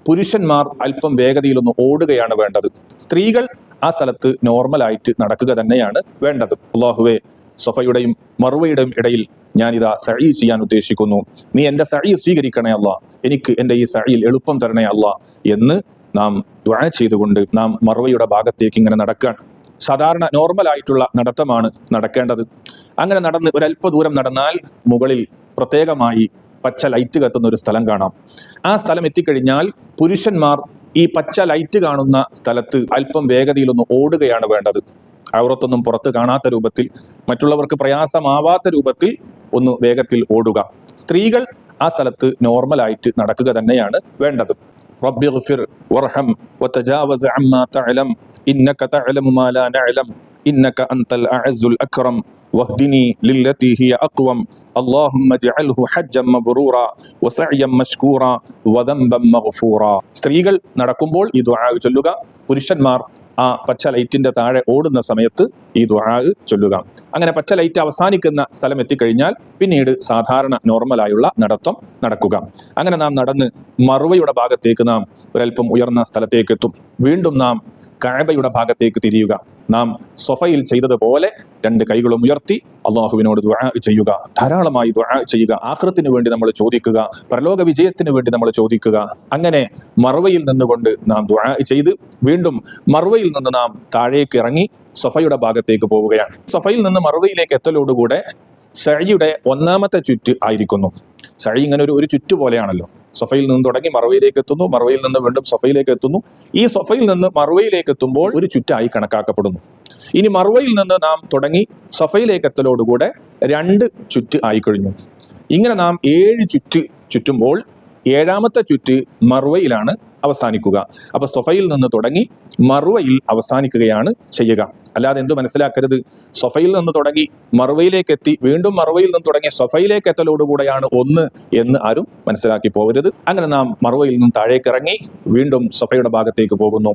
പുരുഷന്മാർ അല്പം വേഗതയിലൊന്ന് ഓടുകയാണ് വേണ്ടത്. സ്ത്രീകൾ ആ സ്ഥലത്ത് നോർമലായിട്ട് നടക്കുക തന്നെയാണ് വേണ്ടത്. അല്ലാഹുവേ, സഫയുടെയും മർവയുടെയും ഇടയിൽ ഞാനിതാ സഈ ചെയ്യാൻ ഉദ്ദേശിക്കുന്നു. നീ എൻ്റെ സഈ സ്വീകരിക്കണേ അല്ലാ, എനിക്ക് എൻ്റെ ഈ സഈൽ എളുപ്പം തരണേ അല്ലാ എന്ന് നാം ദുആ ചെയ്തുകൊണ്ട് നാം മർവയുടെ ഭാഗത്തേക്ക് ഇങ്ങനെ നടക്കാൻ. സാധാരണ നോർമലായിട്ടുള്ള നടത്തമാണ് നടക്കേണ്ടത്. അങ്ങനെ നടന്ന് ഒരല്പ ദൂരം നടന്നാൽ മുകളിൽ പ്രത്യേകമായി പച്ച ലൈറ്റ് കത്തുന്ന ഒരു സ്ഥലം കാണാം. ആ സ്ഥലം എത്തിക്കഴിഞ്ഞാൽ പുരുഷന്മാർ ഈ പച്ച ലൈറ്റ് കാണുന്ന സ്ഥലത്ത് അല്പം വേഗതയിലൊന്ന് ഓടുകയാണ് വേണ്ടത്. ഔറത്തൊന്നും പുറത്ത് കാണാത്ത രൂപത്തിൽ, മറ്റുള്ളവർക്ക് പ്രയാസമാവാത്ത രൂപത്തിൽ ഒന്ന് വേഗത്തിൽ ഓടുക. സ്ത്രീകൾ ആ സ്ഥലത്ത് നോർമലായിട്ട് നടക്കുക തന്നെയാണ് വേണ്ടത്. റബ്ബിഗ്ഫിർ വർഹം വതജാവസ് അമ്മാ തഅലം ഇന്നക തഅലമു മാ ലാ നഅലം ഇന്നക അൻതൽ അഅസ്സുൽ അക്രം വഹ്ദിനി ലില്ലതി ഹിയ അഖ്വം അല്ലാഹുമ്മ ജഅൽഹു ഹജ്ജൻ മബ്റൂറ വസഅയൻ മശ്കൂറ വദംബൻ മഗ്ഫൂറ. സ്ത്രീകൾ നടക്കുമ്പോൾ ഈ ദുആ ചൊല്ലുക. പുരുഷന്മാർ ആ പച്ച ലൈറ്റിന്റെ താഴെ ഓടുന്ന സമയത്ത് ഈ ദുആ ചൊല്ലുക. അങ്ങനെ പച്ച ലൈറ്റ് അവസാനിക്കുന്ന സ്ഥലം എത്തിക്കഴിഞ്ഞാൽ പിന്നീട് സാധാരണ നോർമലായുള്ള നടത്തം നടക്കുക. അങ്ങനെ നാം നടന്ന് മർവയുടെ ഭാഗത്തേക്ക് നാം ഒരൽപ്പം ഉയർന്ന സ്ഥലത്തേക്ക് എത്തും. വീണ്ടും നാം കഅബയുടെ ഭാഗത്തേക്ക് തിരിയുക. നാം സഫയിൽ ചെയ്തതുപോലെ രണ്ട് കൈകളും ഉയർത്തി അള്ളാഹുവിനോട് ദുആ ചെയ്യുക. ധാരാളമായി ദുആ ചെയ്യുക. ആഖിറത്തിന് വേണ്ടി നമ്മൾ ചോദിക്കുക, പരലോക വിജയത്തിന് വേണ്ടി നമ്മൾ ചോദിക്കുക. അങ്ങനെ മർവയിൽ നിന്നുകൊണ്ട് നാം ദുആ ചെയ്ത് വീണ്ടും മർവയിൽ നിന്ന് നാം താഴേക്ക് ഇറങ്ങി സഫയുടെ ഭാഗത്തേക്ക് പോവുകയാണ്. സഫയിൽ നിന്ന് മർവയിലേക്ക് എത്തലോടുകൂടെ സഅയുടെ ഒന്നാമത്തെ ചുറ്റ് ആയിരിക്കുന്നു. സഅ ഇങ്ങനെ ഒരു ചുറ്റ് പോലെയാണല്ലോ. സഫയിൽ നിന്ന് തുടങ്ങി മർവയിലേക്ക് എത്തുന്നു, മർവയിൽ നിന്ന് വീണ്ടും സഫയിലേക്ക് എത്തുന്നു. ഈ സഫയിൽ നിന്ന് മർവയിലേക്ക് എത്തുമ്പോൾ ഒരു ചുറ്റായി കണക്കാക്കപ്പെടുന്നു. ഇനി മർവയിൽ നിന്ന് നാം തുടങ്ങി സഫയിലേക്ക് എത്തലോടുകൂടെ 2 ചുറ്റ് ആയിക്കഴിഞ്ഞു. ഇങ്ങനെ നാം 7 ചുറ്റ് ചുറ്റുമ്പോൾ 7ാമത്തെ ചുറ്റ് മർവയിലാണ് അവസാനിക്കുക. അപ്പൊ സഫയിൽ നിന്ന് തുടങ്ങി മർവയിൽ അവസാനിക്കുകയാണ് ചെയ്യുക. അല്ലാതെ എന്ത് മനസ്സിലാക്കരുത്, സഫയിൽ നിന്ന് തുടങ്ങി മർവയിലേക്ക് എത്തി വീണ്ടും മർവയിൽ നിന്ന് തുടങ്ങി സഫയിലേക്ക് എത്തലോടുകൂടെയാണ് 1 എന്ന് ആരും മനസ്സിലാക്കി പോകരുത്. അങ്ങനെ നാം മർവയിൽ നിന്നും താഴേക്ക് ഇറങ്ങി വീണ്ടും സഫയുടെ ഭാഗത്തേക്ക് പോകുന്നു.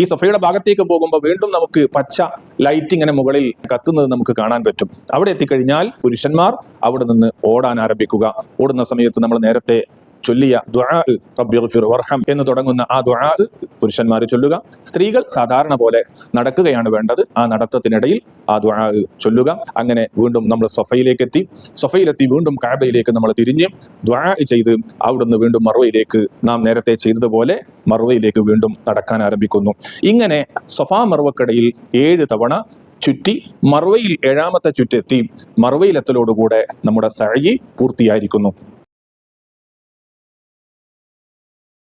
ഈ സഫയുടെ ഭാഗത്തേക്ക് പോകുമ്പോൾ വീണ്ടും നമുക്ക് പച്ച ലൈറ്റ് ഇങ്ങനെ മുകളിൽ കത്തുന്നത് നമുക്ക് കാണാൻ പറ്റും. അവിടെ എത്തിക്കഴിഞ്ഞാൽ പുരുഷന്മാർ അവിടെ നിന്ന് ഓടാൻ ആരംഭിക്കുക. ഓടുന്ന സമയത്ത് നമ്മൾ നേരത്തെ ചൊല്ലിയ ദുആ റബ്ബിഗ്ഫിർ വർഹം എന്ന് തുടങ്ങുന്ന ആ ദുആ പുരുഷന്മാർ ചൊല്ലുക. സ്ത്രീകൾ സാധാരണ പോലെ നടക്കുകയാണ് വേണ്ടത്. ആ നടത്തത്തിനിടയിൽ ആ ദുആ ചൊല്ലുക. അങ്ങനെ വീണ്ടും നമ്മൾ സഫയിലെത്തി വീണ്ടും കഅബയിലേക്ക് നമ്മൾ തിരിഞ്ഞ് ദുആ ചെയ്ത് അവിടുന്ന് വീണ്ടും മർവയിലേക്ക് നാം നേരത്തെ ചെയ്തതുപോലെ മർവയിലേക്ക് വീണ്ടും നടക്കാൻ ആരംഭിക്കുന്നു. ഇങ്ങനെ സഫാ മർവക്കടയിൽ 7 തവണ ചുറ്റി മർവയിൽ 7ാമത്തെ ചുറ്റെത്തി മർവയിലെത്തലോടുകൂടെ നമ്മുടെ സഅയി പൂർത്തിയായിരിക്കുന്നു.